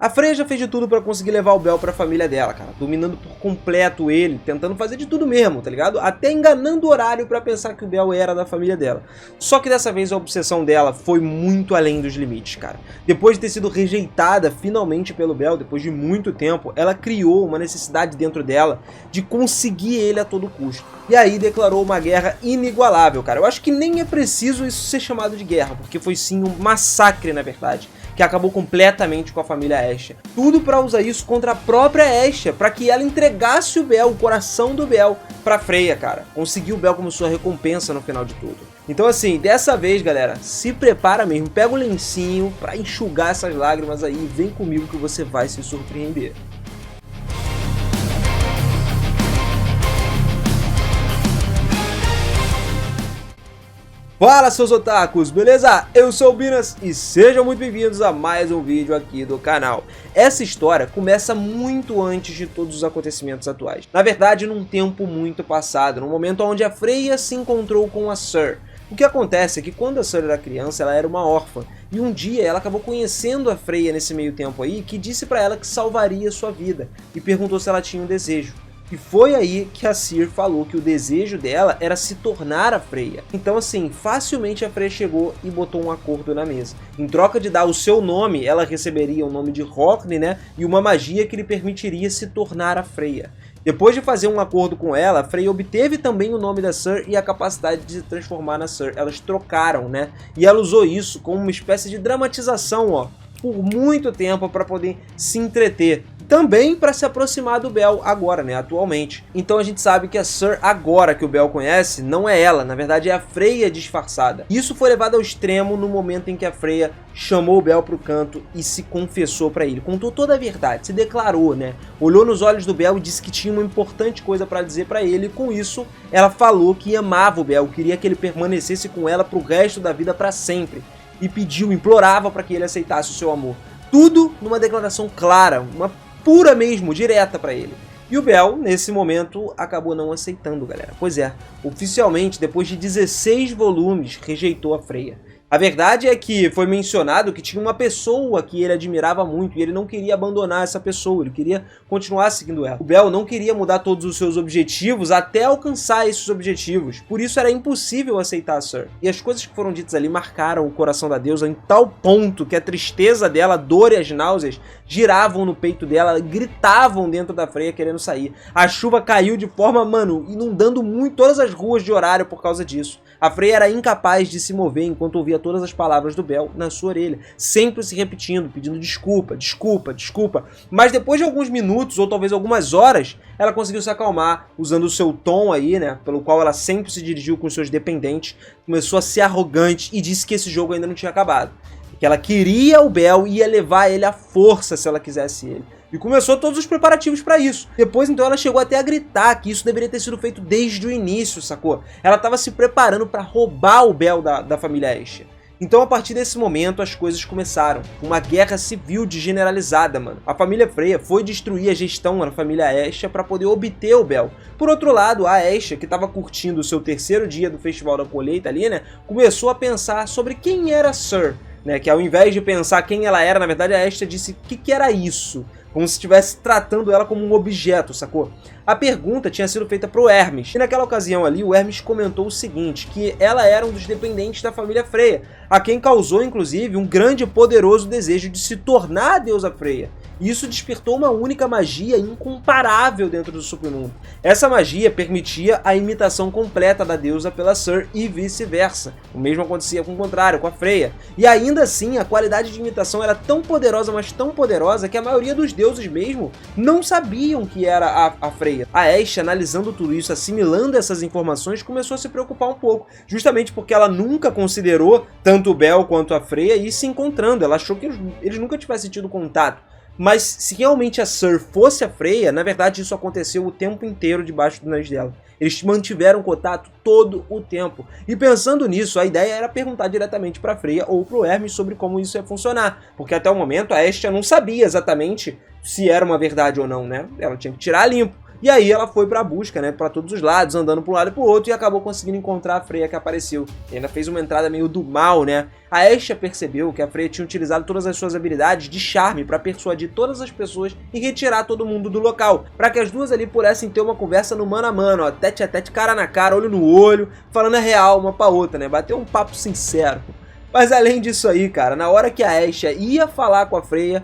A Freya já fez de tudo pra conseguir levar o Bel pra família dela, cara, dominando por completo ele, tentando fazer de tudo mesmo, tá ligado? Até enganando o horário pra pensar que o Bel era da família dela. Só que dessa vez a obsessão dela foi muito além dos limites, cara. Depois de ter sido rejeitada finalmente pelo Bel, depois de muito tempo, ela criou uma necessidade dentro dela de conseguir ele a todo custo. E aí declarou uma guerra inigualável, cara. Eu acho que nem é preciso isso ser chamado de guerra, porque foi sim um massacre, na verdade, que acabou completamente com a família Estia. Tudo pra usar isso contra a própria Estia, pra que ela entregasse o Bel, o coração do Bel, pra Freya, cara. Conseguiu o Bel como sua recompensa no final de tudo. Então assim, dessa vez, galera, se prepara mesmo, pega o lencinho pra enxugar essas lágrimas aí e vem comigo que você vai se surpreender. Fala, seus otakus, beleza? Eu sou o Binas e sejam muito bem-vindos a mais um vídeo aqui do canal. Essa história começa muito antes de todos os acontecimentos atuais. Na verdade, num tempo muito passado, num momento onde a Freya se encontrou com a Syr. O que acontece é que quando a Syr era criança, ela era uma órfã. E um dia ela acabou conhecendo a Freya nesse meio tempo aí, que disse pra ela que salvaria sua vida. E perguntou se ela tinha um desejo. E foi aí que a Syr falou que o desejo dela era se tornar a Freya. Então assim, facilmente a Freya chegou e botou um acordo na mesa. Em troca de dar o seu nome, ela receberia o nome de Hogni, né? E uma magia que lhe permitiria se tornar a Freya. Depois de fazer um acordo com ela, a Freya obteve também o nome da Syr e a capacidade de se transformar na Syr. Elas trocaram, né? E ela usou isso como uma espécie de dramatização, ó, por muito tempo para poder se entreter. Também para se aproximar do Bel agora, né, atualmente. Então a gente sabe que a Syr agora que o Bel conhece não é ela, na verdade é a Freya disfarçada. Isso foi levado ao extremo no momento em que a Freya chamou o Bel pro canto e se confessou para ele. Contou toda a verdade, se declarou, né? Olhou nos olhos do Bel e disse que tinha uma importante coisa para dizer para ele, e com isso ela falou que amava o Bel, queria que ele permanecesse com ela pro resto da vida para sempre. E pediu, implorava para que ele aceitasse o seu amor. Tudo numa declaração clara, uma pura mesmo, direta pra ele. E o Bel, nesse momento, acabou não aceitando, galera. Pois é, oficialmente, depois de 16 volumes, rejeitou a Freya. A verdade é que foi mencionado que tinha uma pessoa que ele admirava muito e ele não queria abandonar essa pessoa, ele queria continuar seguindo ela. O Bel não queria mudar todos os seus objetivos até alcançar esses objetivos, por isso era impossível aceitar a Syr. E as coisas que foram ditas ali marcaram o coração da deusa em tal ponto que a tristeza dela, a dor e as náuseas giravam no peito dela, gritavam dentro da Freya querendo sair. A chuva caiu de forma, mano, inundando muito todas as ruas de Horário por causa disso. A Freya era incapaz de se mover enquanto ouvia todas as palavras do Bel na sua orelha, sempre se repetindo, pedindo desculpa, desculpa, desculpa. Mas depois de alguns minutos, ou talvez algumas horas, ela conseguiu se acalmar, usando o seu tom aí, né, pelo qual ela sempre se dirigiu com seus dependentes, começou a ser arrogante e disse que esse jogo ainda não tinha acabado. Que ela queria o Bel e ia levar ele à força se ela quisesse ele. E começou todos os preparativos pra isso. Depois, então, ela chegou até a gritar que isso deveria ter sido feito desde o início, sacou? Ela tava se preparando pra roubar o Bel da família Estia. Então, a partir desse momento, as coisas começaram. Uma guerra civil generalizada, mano. A família Freya foi destruir a gestão da família Estia pra poder obter o Bel. Por outro lado, a Estia, que tava curtindo o seu terceiro dia do Festival da Colheita ali, né? Começou a pensar sobre quem era a Syr, né? Que ao invés de pensar quem ela era, na verdade, a Estia disse o que era isso. Como se estivesse tratando ela como um objeto, sacou? A pergunta tinha sido feita pro Hermes, e naquela ocasião ali o Hermes comentou o seguinte, que ela era um dos dependentes da família Freya, a quem causou inclusive um grande e poderoso desejo de se tornar a deusa Freya. E isso despertou uma única magia incomparável dentro do submundo. Essa magia permitia a imitação completa da deusa pela Syr e vice-versa. O mesmo acontecia com o contrário, com a Freya. E ainda assim, a qualidade de imitação era tão poderosa, mas tão poderosa, que a maioria dos deuses mesmo não sabiam que era a Freya. A Estia, analisando tudo isso, assimilando essas informações, começou a se preocupar um pouco. Justamente porque ela nunca considerou tanto o Bel quanto a Freya ir se encontrando. Ela achou que eles nunca tivessem tido contato. Mas se realmente a Syr fosse a Freya, na verdade isso aconteceu o tempo inteiro debaixo do nariz dela. Eles mantiveram contato todo o tempo. E pensando nisso, a ideia era perguntar diretamente para a Freya ou para o Hermes sobre como isso ia funcionar. Porque até o momento a Estia não sabia exatamente se era uma verdade ou não, né? Ela tinha que tirar limpo. E aí ela foi pra busca, né, pra todos os lados, andando pra um lado e pro outro, e acabou conseguindo encontrar a Freya que apareceu. E ainda fez uma entrada meio do mal, né? A Ashe percebeu que a Freya tinha utilizado todas as suas habilidades de charme pra persuadir todas as pessoas e retirar todo mundo do local, pra que as duas ali pudessem ter uma conversa no mano a mano, ó, tete a tete, cara na cara, olho no olho, falando a real uma pra outra, né? Bater um papo sincero. Mas além disso aí, cara, na hora que a Ashe ia falar com a Freya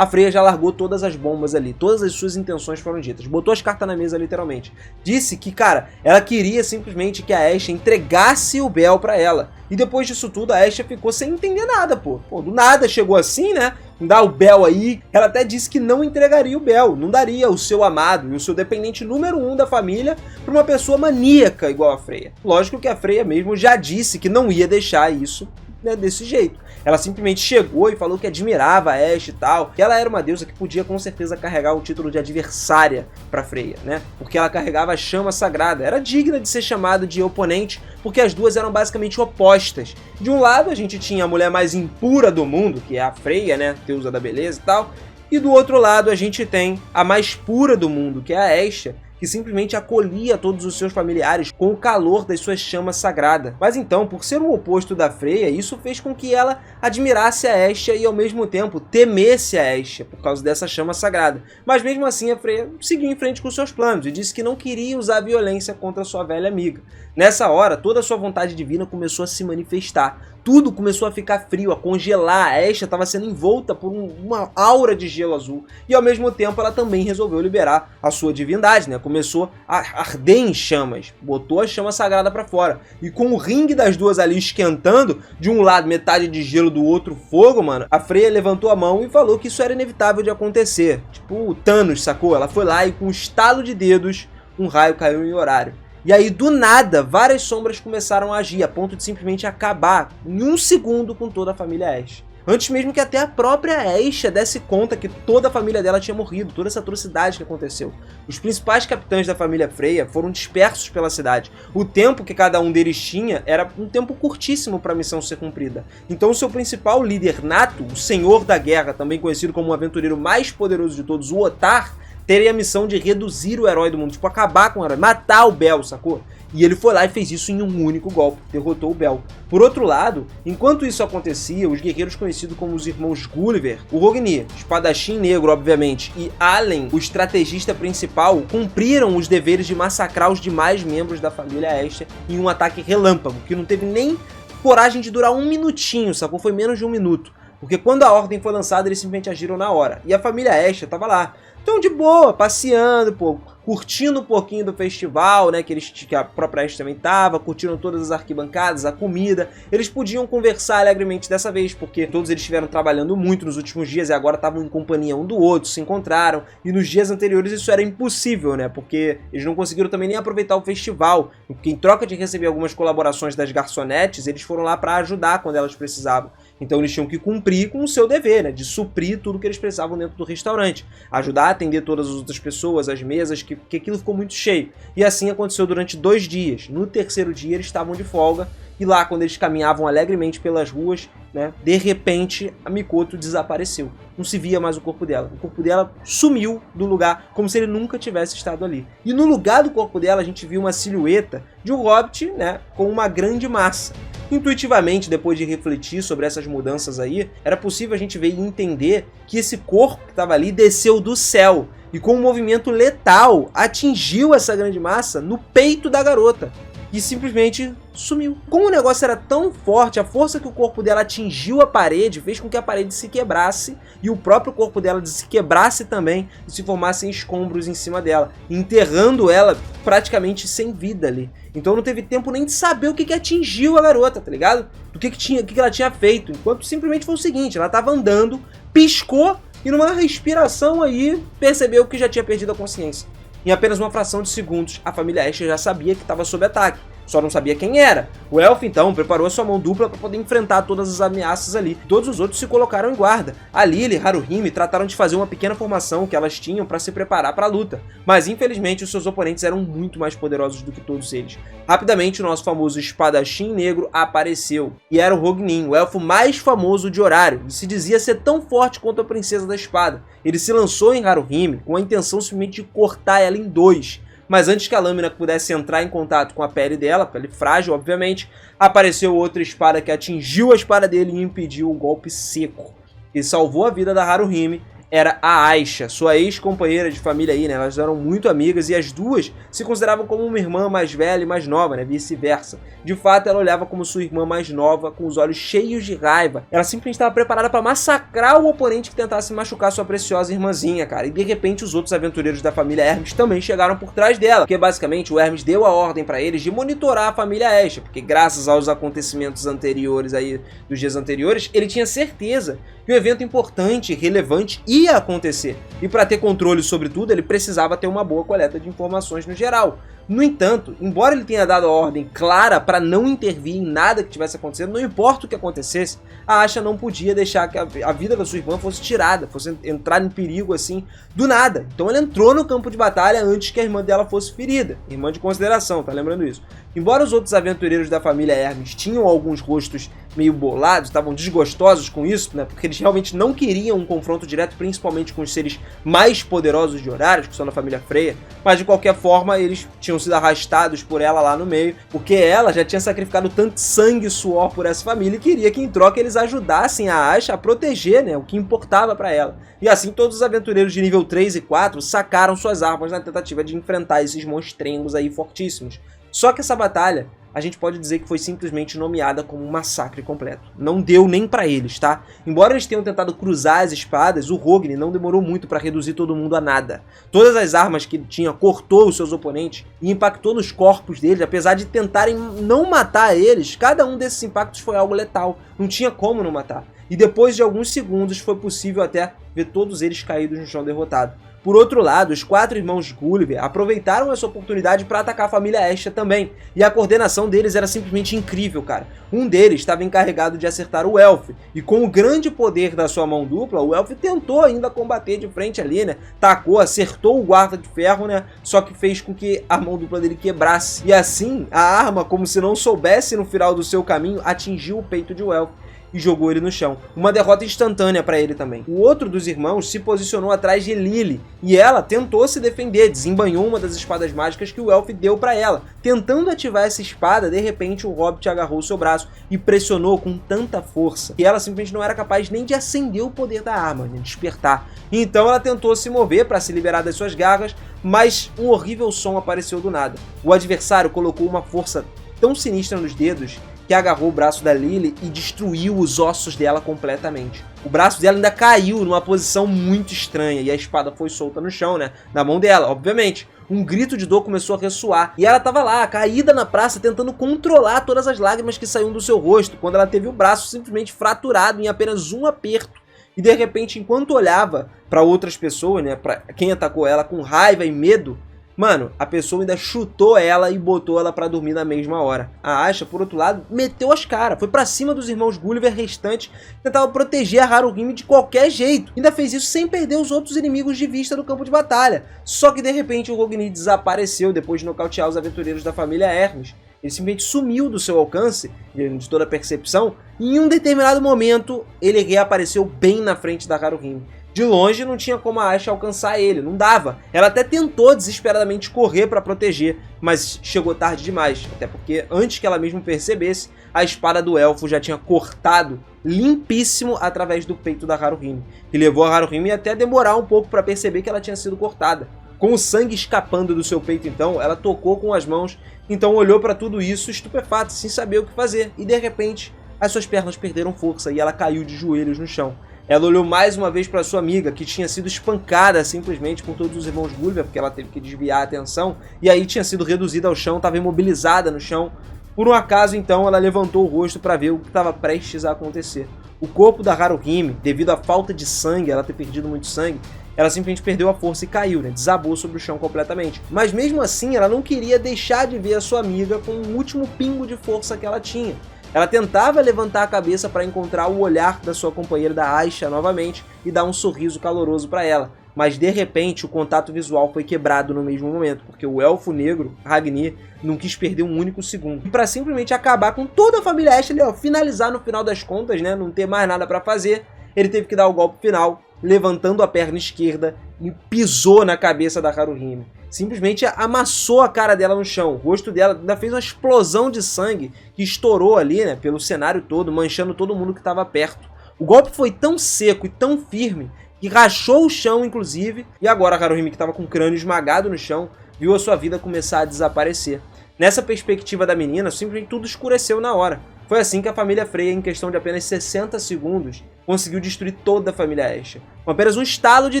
já largou todas as bombas ali, todas as suas intenções foram ditas, botou as cartas na mesa literalmente. Disse que, cara, ela queria simplesmente que a Ashe entregasse o Bel pra ela. E depois disso tudo, a Ashe ficou sem entender nada, pô. Do nada chegou assim, né? Dá o Bel aí. Ela até disse que não entregaria o Bel, não daria o seu amado e o seu dependente número 1 da família pra uma pessoa maníaca igual a Freya. Lógico que a Freya mesmo já disse que não ia deixar isso, né, desse jeito. Ela simplesmente chegou e falou que admirava a Ashe e tal, que ela era uma deusa que podia com certeza carregar o título de adversária pra Freya, né? Porque ela carregava a chama sagrada, era digna de ser chamada de oponente, porque as duas eram basicamente opostas. De um lado a gente tinha a mulher mais impura do mundo, que é a Freya, né, deusa da beleza e tal, e do outro lado a gente tem a mais pura do mundo, que é a Ashe, que simplesmente acolhia todos os seus familiares com o calor das suas chamas sagradas. Mas então, por ser o oposto da Freya, isso fez com que ela admirasse a Ashe e ao mesmo tempo temesse a Ashe por causa dessa chama sagrada. Mas mesmo assim a Freya seguiu em frente com seus planos e disse que não queria usar violência contra sua velha amiga. Nessa hora, toda a sua vontade divina começou a se manifestar. Tudo começou a ficar frio, a congelar. A Ashe estava sendo envolta por uma aura de gelo azul. E ao mesmo tempo ela também resolveu liberar a sua divindade, né? Começou a arder em chamas. Botou a chama sagrada pra fora. E com o ringue das duas ali esquentando, de um lado metade de gelo, do outro fogo, mano, a Freya levantou a mão e falou que isso era inevitável de acontecer. Tipo o Thanos, sacou? Ela foi lá e com um estalo de dedos, um raio caiu em horário. E aí, do nada, várias sombras começaram a agir, a ponto de simplesmente acabar em um segundo com toda a família Ashe. Antes mesmo que até a própria Ashe desse conta que toda a família dela tinha morrido, toda essa atrocidade que aconteceu. Os principais capitães da família Freya foram dispersos pela cidade. O tempo que cada um deles tinha era um tempo curtíssimo para a missão ser cumprida. Então o seu principal líder nato, o Senhor da Guerra, também conhecido como o aventureiro mais poderoso de todos, o Otar, teria a missão de reduzir o herói do mundo, tipo, acabar com o herói, matar o Bel, sacou? E ele foi lá e fez isso em um único golpe, derrotou o Bel. Por outro lado, enquanto isso acontecia, os guerreiros conhecidos como os irmãos Gulliver, o Rognir, espadachim negro, obviamente, e Allen, o estrategista principal, cumpriram os deveres de massacrar os demais membros da família Ashe em um ataque relâmpago, que não teve nem coragem de durar um minutinho, sacou? Foi menos de um minuto. Porque quando a ordem foi lançada, eles simplesmente agiram na hora. E a família Ashe tava lá. Então, de boa, passeando, pô, curtindo um pouquinho do festival, né, que a própria Ashe também tava, curtindo todas as arquibancadas, a comida. Eles podiam conversar alegremente dessa vez, porque todos eles estiveram trabalhando muito nos últimos dias e agora estavam em companhia um do outro, se encontraram. E nos dias anteriores isso era impossível, né, porque eles não conseguiram também nem aproveitar o festival. Porque em troca de receber algumas colaborações das garçonetes, eles foram lá para ajudar quando elas precisavam. Então eles tinham que cumprir com o seu dever, né, de suprir tudo que eles precisavam dentro do restaurante. Ajudar a atender todas as outras pessoas, as mesas, que aquilo ficou muito cheio. E assim aconteceu durante 2 dias. No terceiro dia eles estavam de folga, e lá quando eles caminhavam alegremente pelas ruas, né, de repente a Mikoto desapareceu. Não se via mais o corpo dela. O corpo dela sumiu do lugar, como se ele nunca tivesse estado ali. E no lugar do corpo dela a gente viu uma silhueta de um hobbit, né, com uma grande massa. Intuitivamente, depois de refletir sobre essas mudanças aí, era possível a gente ver e entender que esse corpo que estava ali desceu do céu e com um movimento letal atingiu essa grande massa no peito da garota e simplesmente sumiu. Como o negócio era tão forte, a força que o corpo dela atingiu a parede fez com que a parede se quebrasse e o próprio corpo dela se quebrasse também e se formassem escombros em cima dela, enterrando ela praticamente sem vida ali. Então não teve tempo nem de saber o que atingiu a garota, tá ligado? O que ela tinha feito, enquanto simplesmente foi o seguinte, ela tava andando, piscou e numa respiração aí percebeu que já tinha perdido a consciência. Em apenas uma fração de segundos, a família Ashe já sabia que estava sob ataque. só não sabia quem era. O elfo então preparou a sua mão dupla para poder enfrentar todas as ameaças ali. Todos os outros se colocaram em guarda. A Lily e Haruhime trataram de fazer uma pequena formação que elas tinham para se preparar para a luta, mas infelizmente os seus oponentes eram muito mais poderosos do que todos eles. Rapidamente o nosso famoso espadachim negro apareceu, e era o Hognin, o elfo mais famoso de Horário, e se dizia ser tão forte quanto a princesa da espada. Ele se lançou em Haruhime com a intenção simplesmente de cortar ela em dois, mas antes que a lâmina pudesse entrar em contato com a pele dela, pele frágil obviamente, apareceu outra espada que atingiu a espada dele e impediu o golpe seco, e salvou a vida da Haruhime. Era a Aisha, sua ex-companheira de família aí, né? Elas eram muito amigas e as duas se consideravam como uma irmã mais velha e mais nova, né? Vice-versa. De fato, ela olhava como sua irmã mais nova, com os olhos cheios de raiva. Ela simplesmente estava preparada para massacrar o oponente que tentasse machucar sua preciosa irmãzinha, cara. E de repente, os outros aventureiros da família Hermes também chegaram por trás dela, porque basicamente o Hermes deu a ordem para eles de monitorar a família Aisha, porque graças aos acontecimentos anteriores aí, dos dias anteriores, ele tinha certeza que um evento importante, relevante, ia acontecer. E para ter controle sobre tudo, ele precisava ter uma boa coleta de informações no geral. No entanto, embora ele tenha dado a ordem clara para não intervir em nada que tivesse acontecendo, não importa o que acontecesse, a Aisha não podia deixar que a vida da sua irmã fosse tirada, fosse entrar em perigo assim, do nada. Então ela entrou no campo de batalha antes que a irmã dela fosse ferida. Irmã de consideração, tá lembrando isso? Embora os outros aventureiros da família Hermes tinham alguns rostos meio bolados, estavam desgostosos com isso, né? Porque eles realmente não queriam um confronto direto, principalmente com os seres mais poderosos de Horários, que são da família Freya, mas de qualquer forma eles tinham sido arrastados por ela lá no meio, porque ela já tinha sacrificado tanto sangue e suor por essa família e queria que em troca eles ajudassem a Aisha a proteger, né, o que importava para ela. E assim todos os aventureiros de nível 3 e 4 sacaram suas armas na tentativa de enfrentar esses monstrengos aí fortíssimos. Só que essa batalha, a gente pode dizer que foi simplesmente nomeada como um massacre completo. Não deu nem pra eles, tá? Embora eles tenham tentado cruzar as espadas, o Hogni não demorou muito pra reduzir todo mundo a nada. Todas as armas que ele tinha cortou os seus oponentes e impactou nos corpos deles, apesar de tentarem não matar eles, cada um desses impactos foi algo letal. Não tinha como não matar. E depois de alguns segundos foi possível até ver todos eles caídos no chão derrotados. Por outro lado, os 4 irmãos Gulliver aproveitaram essa oportunidade para atacar a família Estia também, e a coordenação deles era simplesmente incrível, cara. Um deles estava encarregado de acertar o Elf, e com o grande poder da sua mão dupla, o Elf tentou ainda combater de frente ali, né? Tacou, acertou o guarda de ferro, né? Só que fez com que a mão dupla dele quebrasse. E assim, a arma, como se não soubesse no final do seu caminho, atingiu o peito de Elf e jogou ele no chão. Uma derrota instantânea para ele também. O outro dos irmãos se posicionou atrás de Lily, e ela tentou se defender, desembanhou uma das espadas mágicas que o Elf deu para ela. Tentando ativar essa espada, de repente o Hobbit agarrou o seu braço e pressionou com tanta força que ela simplesmente não era capaz nem de acender o poder da arma, de despertar. Então ela tentou se mover para se liberar das suas garras, mas um horrível som apareceu do nada. O adversário colocou uma força tão sinistra nos dedos que agarrou o braço da Lily e destruiu os ossos dela completamente. O braço dela ainda caiu numa posição muito estranha e a espada foi solta no chão, né? Na mão dela, obviamente. Um grito de dor começou a ressoar e ela estava lá, caída na praça, tentando controlar todas as lágrimas que saíam do seu rosto, quando ela teve o braço simplesmente fraturado em apenas um aperto. E de repente, enquanto olhava para outras pessoas, né, para quem atacou ela com raiva e medo, mano, a pessoa ainda chutou ela e botou ela pra dormir na mesma hora. A Aisha, por outro lado, meteu as caras, foi pra cima dos irmãos Gulliver restantes, tentava proteger a Haruhime de qualquer jeito. Ainda fez isso sem perder os outros inimigos de vista no campo de batalha. Só que de repente o Hogni desapareceu depois de nocautear os aventureiros da família Hermes. Ele simplesmente sumiu do seu alcance, de toda a percepção, e em um determinado momento ele reapareceu bem na frente da Haruhime. De longe não tinha como a Aisha alcançar ele, não dava. Ela até tentou desesperadamente correr para proteger, mas chegou tarde demais. Até porque antes que ela mesma percebesse, a espada do elfo já tinha cortado limpíssimo através do peito da Haruhime. E levou a Haruhime até demorar um pouco para perceber que ela tinha sido cortada. Com o sangue escapando do seu peito então, ela tocou com as mãos, então olhou para tudo isso estupefata, sem saber o que fazer. E de repente, as suas pernas perderam força e ela caiu de joelhos no chão. Ela olhou mais uma vez para sua amiga, que tinha sido espancada simplesmente por todos os irmãos Gulliver, porque ela teve que desviar a atenção, e aí tinha sido reduzida ao chão, estava imobilizada no chão. Por um acaso, então, ela levantou o rosto para ver o que estava prestes a acontecer. o corpo da Haruhime, devido à falta de sangue, ela ter perdido muito sangue, ela simplesmente perdeu a força e caiu, né? Desabou sobre o chão completamente. Mas mesmo assim, ela não queria deixar de ver a sua amiga com o último pingo de força que ela tinha. Ela tentava levantar a cabeça para encontrar o olhar da sua companheira da Aisha novamente e dar um sorriso caloroso para ela. Mas de repente o contato visual foi quebrado no mesmo momento, porque o elfo negro, Ragni, não quis perder um único segundo. E para simplesmente acabar com toda a família Ashley, ó, finalizar no final das contas, né, não ter mais nada para fazer, ele teve que dar o golpe final, levantando a perna esquerda e pisou na cabeça da Haruhime. Simplesmente amassou a cara dela no chão, o rosto dela ainda fez uma explosão de sangue que estourou ali, né, pelo cenário todo, manchando todo mundo que estava perto. O golpe foi tão seco e tão firme que rachou o chão, inclusive, e agora a Haruhime, que estava com o crânio esmagado no chão, viu a sua vida começar a desaparecer. Nessa perspectiva da menina, simplesmente tudo escureceu na hora. Foi assim que a família Freya, em questão de apenas 60 segundos, conseguiu destruir toda a família Asha. Com apenas um estalo de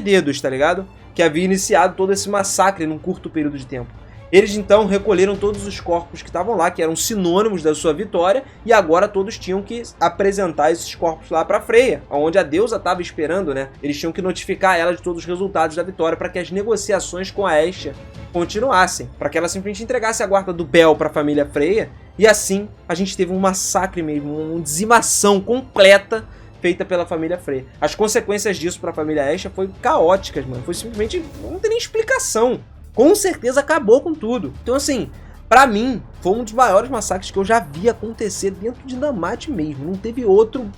dedos, tá ligado? Que havia iniciado todo esse massacre num curto período de tempo. Eles então recolheram todos os corpos que estavam lá, que eram sinônimos da sua vitória, e agora todos tinham que apresentar esses corpos lá para Freya, onde a deusa estava esperando, né? Eles tinham que notificar ela de todos os resultados da vitória para que as negociações com a Asha continuassem, para que ela simplesmente entregasse a guarda do Bel para a família Freya, e assim a gente teve um massacre mesmo, uma dizimação completa feita pela família Freya. As consequências disso para a família Asha foram caóticas, mano. Foi simplesmente, não tem nem explicação. Com certeza acabou com tudo. Então assim, pra mim, foi um dos maiores massacres que eu já vi acontecer dentro de Namat mesmo. Não teve outro.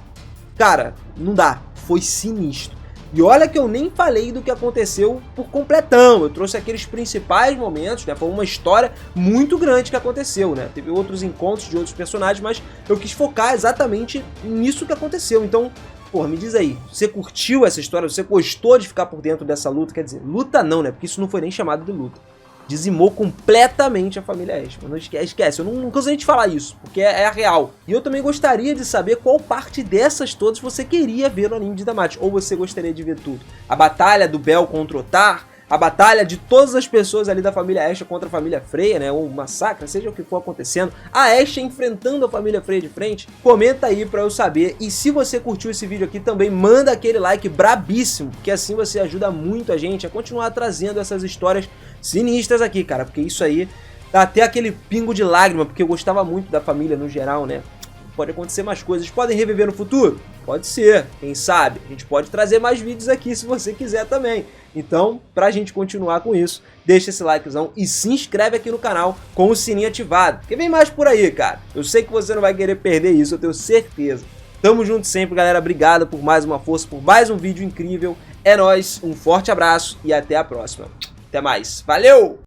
Cara, não dá. Foi sinistro. E olha que eu nem falei do que aconteceu por completão. Eu trouxe aqueles principais momentos, né? Foi uma história muito grande que aconteceu, né? Teve outros encontros de outros personagens, mas eu quis focar exatamente nisso que aconteceu. Então, porra, me diz aí, você curtiu essa história? Você gostou de ficar por dentro dessa luta? Quer dizer, luta não, né? Porque isso não foi nem chamado de luta. Dizimou completamente a família Asha. Não esquece, eu não cansei de falar isso, porque é a real. E eu também gostaria de saber qual parte dessas todas você queria ver no anime de Namat, ou você gostaria de ver tudo. A batalha do Bel contra o Otar, a batalha de todas as pessoas ali da família Asha contra a família Freya, né, ou o massacre, seja o que for acontecendo, a Asha enfrentando a família Freya de frente. Comenta aí pra eu saber, e se você curtiu esse vídeo aqui também, manda aquele like brabíssimo, que assim você ajuda muito a gente a continuar trazendo essas histórias sinistras aqui, cara, porque isso aí dá até aquele pingo de lágrima, porque eu gostava muito da família no geral, né. Pode acontecer mais coisas, podem reviver no futuro? Pode ser, quem sabe? A gente pode trazer mais vídeos aqui se você quiser também. Então, pra gente continuar com isso, deixa esse likezão e se inscreve aqui no canal com o sininho ativado, porque vem mais por aí, cara. Eu sei que você não vai querer perder isso, eu tenho certeza. Tamo junto sempre, galera. Obrigado por mais uma força, por mais um vídeo incrível. É nóis, um forte abraço e até a próxima. Até mais. Valeu!